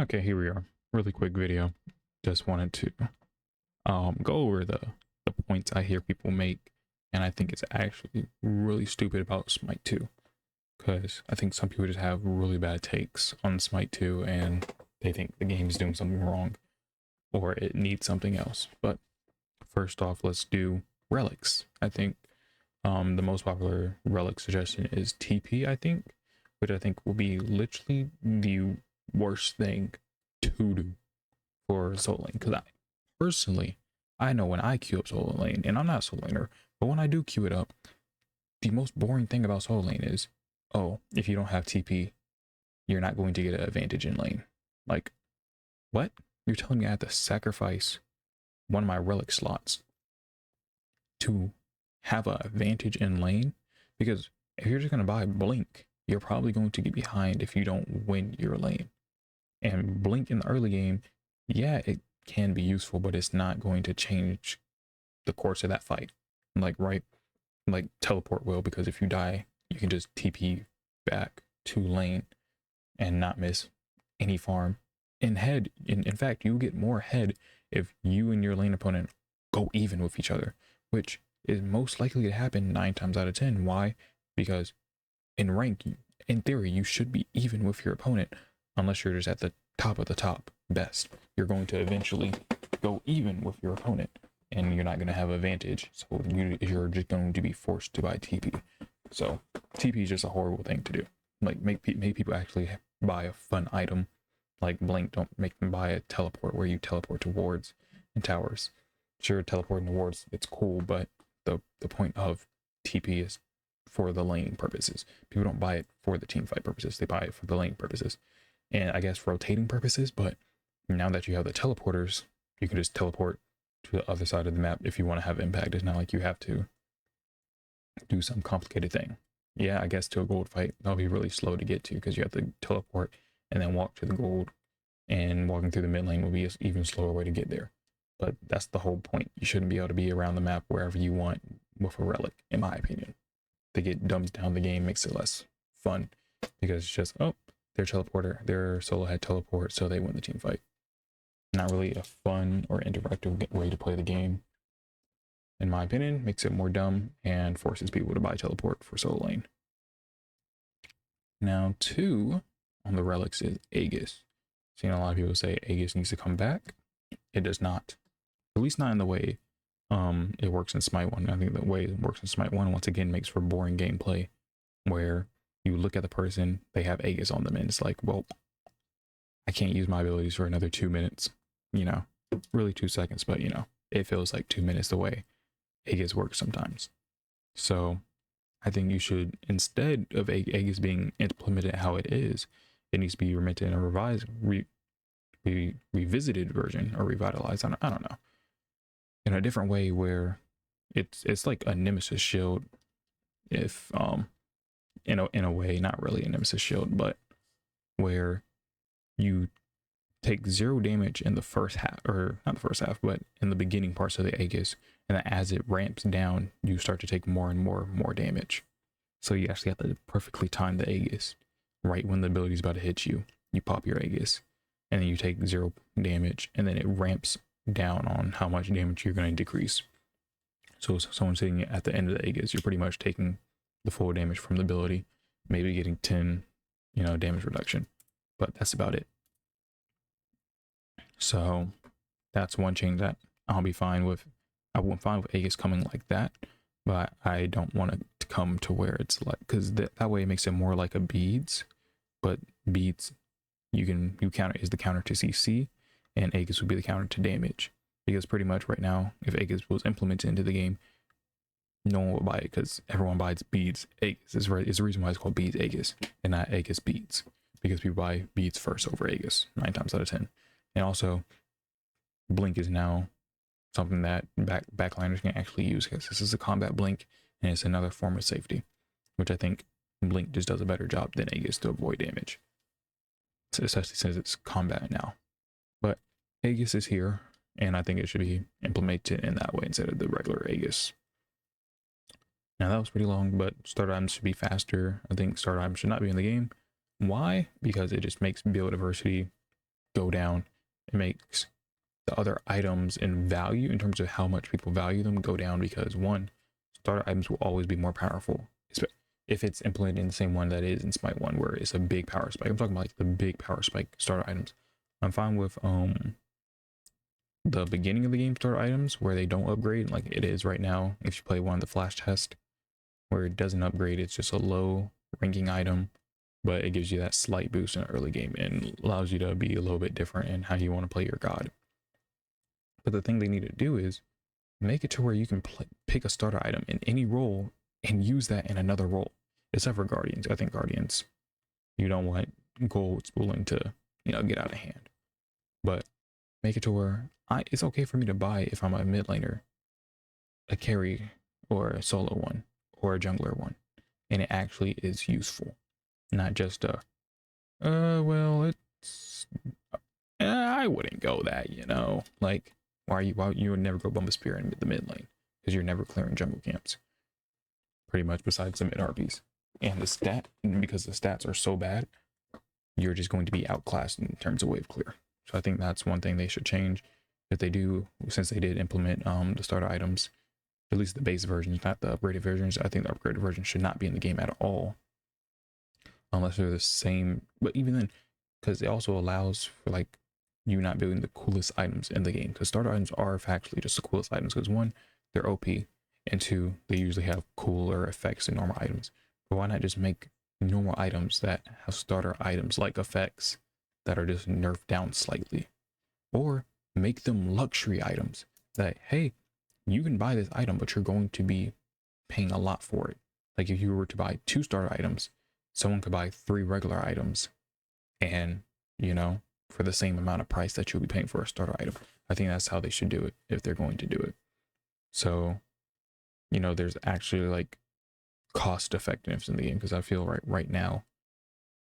Okay, here we are. Really quick video. Just wanted to go over the points I hear people make, and I think it's actually really stupid about Smite 2. Because I think some people just have really bad takes on Smite 2 and they think the game is doing something wrong or it needs something else. But first off, let's do relics. I think the most popular relic suggestion is TP, I think, which I think will be literally the worst thing to do for Soul Lane. Because I personally, I know when I queue up Soul Lane, and I'm not a Soul Laner, but when I do queue it up, the most boring thing about Soul Lane is, oh, if you don't have TP, you're not going to get an advantage in lane. Like, what? You're telling me I have to sacrifice one of my relic slots to have an advantage in lane? Because if you're just going to buy Blink, you're probably going to get behind if you don't win your lane. And Blink in the early game, yeah, it can be useful, but it's not going to change the course of that fight. Like, right? Like, teleport will, because if you die, you can just TP back to lane and not miss any farm. In head, in fact, you get more head if you and your lane opponent go even with each other, which is most likely to happen 9 times out of 10. Why? Because in rank, in theory, you should be even with your opponent, unless you're just at the top of the top best. You're going to eventually go even with your opponent, and you're not going to have advantage. So you're just going to be forced to buy TP. So TP is just a horrible thing to do. Like make people actually buy a fun item like Blink. Don't make them buy a teleport where you teleport to wards and towers. Sure, teleporting to wards, it's cool, but the point of TP is for the lane purposes. People don't buy it for the team fight purposes. They buy it for the lane purposes. And I guess rotating purposes, but now that you have the teleporters, you can just teleport to the other side of the map if you want to have impact. It's not like you have to do some complicated thing. Yeah, I guess to a gold fight, that'll be really slow to get to because you have to teleport and then walk to the gold, and walking through the mid lane will be an even slower way to get there. But that's the whole point. You shouldn't be able to be around the map wherever you want with a relic, in my opinion. They get dumbs down the game, makes it less fun because it's just, oh, their teleporter, their solo had teleport, so they win the team fight. Not really a fun or interactive way to play the game. In my opinion, makes it more dumb and forces people to buy teleport for solo lane. Now, 2 on the relics is Aegis. Seen a lot of people say Aegis needs to come back. It does not. At least not in the way it works in Smite 1. I think the way it works in Smite 1 once again makes for boring gameplay where you look at the person, they have Aegis on them, and it's like, well, I can't use my abilities for another 2 minutes. You know, really 2 seconds, but you know, it feels like 2 minutes the way Aegis works sometimes. So I think you should, instead of Aegis being implemented how it is, it needs to be implemented in a revised, revisited version or revitalized. I don't know, in a different way where it's like a Nemesis shield, if in a way, not really a Nemesis shield, but where you take 0 damage in the first half, or not the first half, but in the beginning parts of the Aegis, and then as it ramps down, you start to take more and more damage. So you actually have to perfectly time the Aegis. Right when the ability is about to hit you, you pop your Aegis, and then you take 0 damage, and then it ramps down on how much damage you're going to decrease. So someone sitting at the end of the Aegis, you're pretty much taking the full damage from the ability, maybe getting 10, damage reduction, but that's about it. So that's one change that I'll be fine with. I won't fine with Aegis coming like that, but I don't want it to come to where it's like, because that way it makes it more like a beads, but beads you counter is the counter to CC, and Aegis would be the counter to damage. Because pretty much right now, if Aegis was implemented into the game, no one would buy it because everyone buys beads Aegis. Is the reason why it's called beads Aegis and not Aegis beads, because people buy beads first over Aegis 9 times out of 10. And also, Blink is now something that backliners can actually use because this is a combat Blink and it's another form of safety, which I think Blink just does a better job than Aegis to avoid damage, especially since it's combat now. But Aegis is here, and I think it should be implemented in that way instead of the regular Aegis. Now that was pretty long, but start items should be faster. I think start items should not be in the game. Why? Because it just makes build diversity go down. It makes the other items in value, in terms of how much people value them, go down, because one, starter items will always be more powerful if it's implemented in the same one that is in Smite 1, where it's a big power spike. I'm talking about like the big power spike starter items. I'm fine with the beginning of the game starter items where they don't upgrade, like it is right now if you play one of the flash test, where it doesn't upgrade. It's just a low ranking item, but it gives you that slight boost in the early game and allows you to be a little bit different in how you want to play your god. But the thing they need to do is make it to where you can pick a starter item in any role and use that in another role, except for Guardians. I think Guardians, you don't want gold spooling to, you know, get out of hand. But make it to where it's okay for me to buy, if I'm a mid laner, a carry or a solo one or a jungler one, and it actually is useful, not just well, it's I wouldn't go that, you know, like why you would never go Bumba Spear in the mid lane, because you're never clearing jungle camps, pretty much, besides the mid RPs. And because the stats are so bad, you're just going to be outclassed in terms of wave clear. So I think that's one thing they should change. If they do, since they did implement the starter items, at least the base versions, not the upgraded versions. I think the upgraded versions should not be in the game at all, unless they're the same. But even then, because it also allows for like you not building the coolest items in the game, because starter items are factually just the coolest items, because one, they're OP, and two, they usually have cooler effects than normal items. But why not just make normal items that have starter items like effects that are just nerfed down slightly, or make them luxury items that, hey, you can buy this item, but you're going to be paying a lot for it. Like if you were to buy 2 starter items, someone could buy 3 regular items, and, you know, for the same amount of price that you'll be paying for a starter item. I think that's how they should do it if they're going to do it. So, you know, there's actually like cost effectiveness in the game, because I feel right now,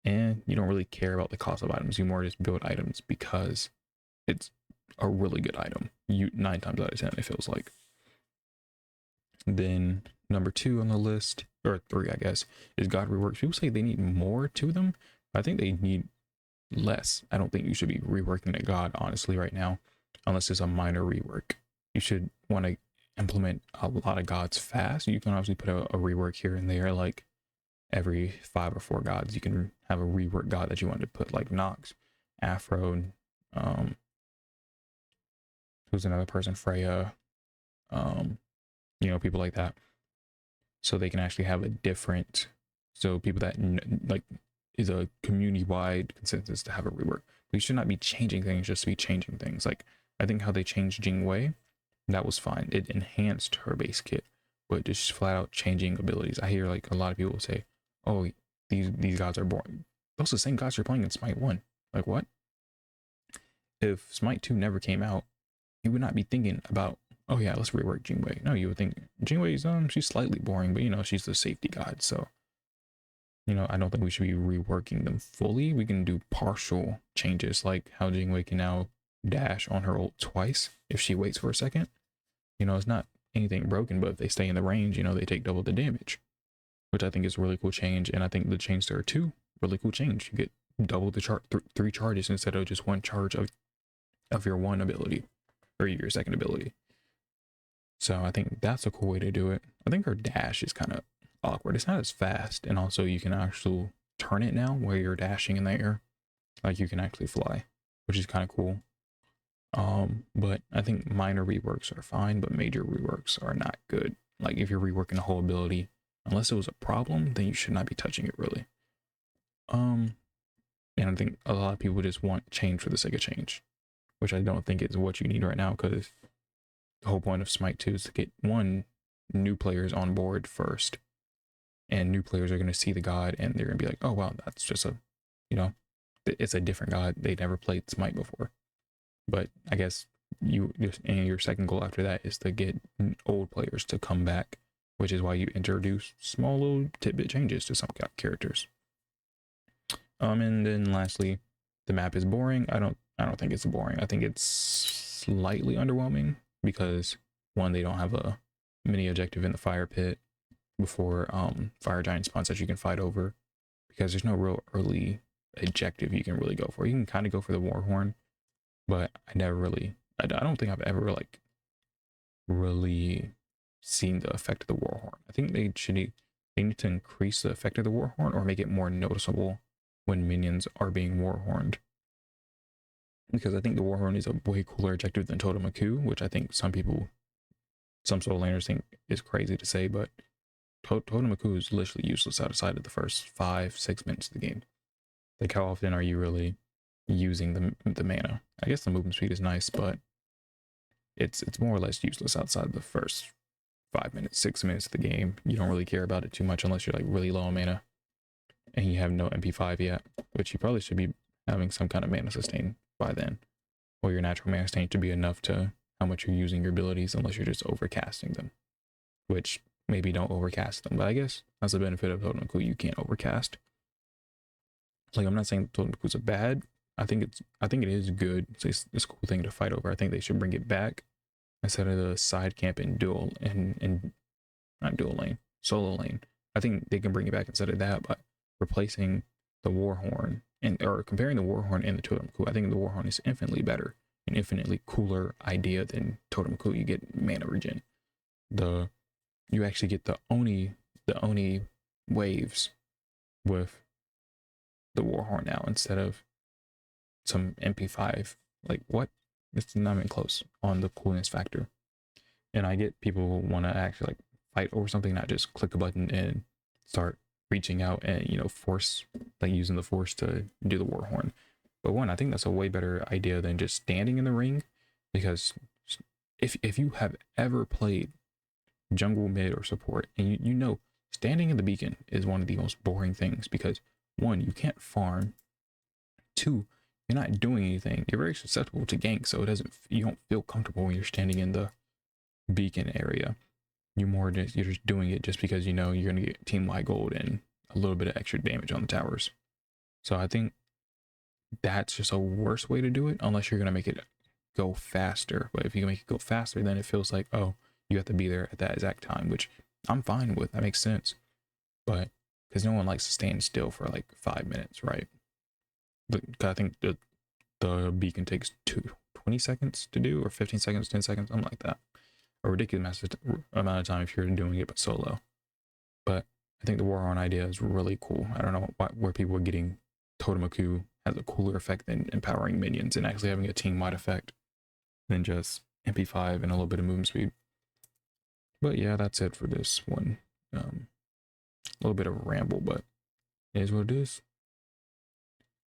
and you don't really care about the cost of items. You more just build items because it's a really good item. 9 times out of 10, it feels like. Then number 2 on the list, or 3, I guess, is God reworks. People say they need more to them. I think they need less. I don't think you should be reworking a god, honestly, right now, unless it's a minor rework. You should want to implement a lot of gods fast. You can obviously put a rework here and there, like every 5 or 4 gods. You can have a rework god that you want to put, like Nox, Afro, who's another person, Freya, you know, people like that, so they can actually have a different, so people that like is a community-wide consensus to have a rework. We should not be changing things just to be changing things. Like I think how they changed Jingwei, that was fine. It enhanced her base kit, but just flat out changing abilities. I hear like a lot of people say, oh, these gods are boring. Those are the same gods you're playing in Smite 1. Like what? If Smite 2 never came out, you would not be thinking about, oh yeah, let's rework Jingwei. No, you would think Jingwei's she's slightly boring, but you know, she's the safety god. So, you know, I don't think we should be reworking them fully. We can do partial changes, like how Jingwei can now dash on her ult twice if she waits for a second. You know, it's not anything broken, but if they stay in the range, you know, they take double the damage, which I think is a really cool change. And I think the change there too, really cool change. You get double the 3 charges instead of just 1 charge of your 1 ability or your 2nd ability. So I think that's a cool way to do it. I think her dash is kind of awkward. It's not as fast, and also you can actually turn it now where you're dashing in the air, like you can actually fly, which is kind of cool. But I think minor reworks are fine, but major reworks are not good. Like if you're reworking a whole ability, unless it was a problem, then you should not be touching it really. And I think a lot of people just want change for the sake of change, which I don't think is what you need right now, because the whole point of Smite 2 is to get new players on board first, and new players are going to see the god and they're going to be like, oh wow, that's just a, you know, it's a different god. They never played Smite before. But I guess your 2nd goal after that is to get old players to come back, which is why you introduce small little tidbit changes to some characters. And then lastly, the map is boring. I don't think it's boring. I think it's slightly underwhelming, because one, they don't have a mini objective in the fire pit before fire giant spawns that you can fight over, because there's no real early objective you can really go for. You can kind of go for the Warhorn, but I don't think I've ever like really seen the effect of the Warhorn. I think they need to increase the effect of the Warhorn or make it more noticeable when minions are being Warhorned. Because I think the Warhorn is a way cooler objective than Totemaku, which I think some solo laners think is crazy to say, but Totemaku is literally useless outside of the first 5-6 minutes of the game. Like, how often are you really using the mana? I guess the movement speed is nice, but it's more or less useless outside the first 5 minutes, 6 minutes of the game. You don't really care about it too much unless you're like really low on mana and you have no MP5 yet, which you probably should be having some kind of mana sustain by then, or your natural mana sustain to be enough to how much you're using your abilities, unless you're just overcasting them, which maybe don't overcast them, but I guess that's the benefit of Totemaku. You can't overcast. Like, I'm not saying Totemaku's a bad. I think it is good. It's a cool thing to fight over. I think they should bring it back instead of the side camp and dual and not dual lane, solo lane. I think they can bring it back instead of that, but replacing the Warhorn or comparing the Warhorn and the Totemaku, I think the Warhorn is infinitely better, an infinitely cooler idea than Totemaku. You get mana regen. You actually get the Oni waves with the Warhorn now instead of some MP5. Like, what? It's not even close on the coolness factor. And I get people want to actually like fight over something, not just click a button and start reaching out and, you know, force, like using the force to do the Warhorn. But one, I think that's a way better idea than just standing in the ring, because if you have ever played jungle, mid, or support, and you know standing in the beacon is one of the most boring things, because one, you can't farm, two, you're not doing anything, you're very susceptible to gank, so you don't feel comfortable when you're standing in the beacon area. You're just doing it just because you know you're gonna get team-wide gold and a little bit of extra damage on the towers. So I think that's just a worse way to do it, unless you're gonna make it go faster. But if you can make it go faster, then it feels like, oh, you have to be there at that exact time, which I'm fine with. That makes sense. But because no one likes to stand still for like 5 minutes, right? I think the beacon takes 20 seconds to do, or 15 seconds, 10 seconds, something like that. A ridiculous amount of time if you're doing it but solo. But I think the Warhorn idea is really cool. I don't know where people are getting Totemaku has a cooler effect than empowering minions and actually having a team-wide effect than just MP5 and a little bit of movement speed. But yeah, that's it for this one. A little bit of a ramble, but it is what it is.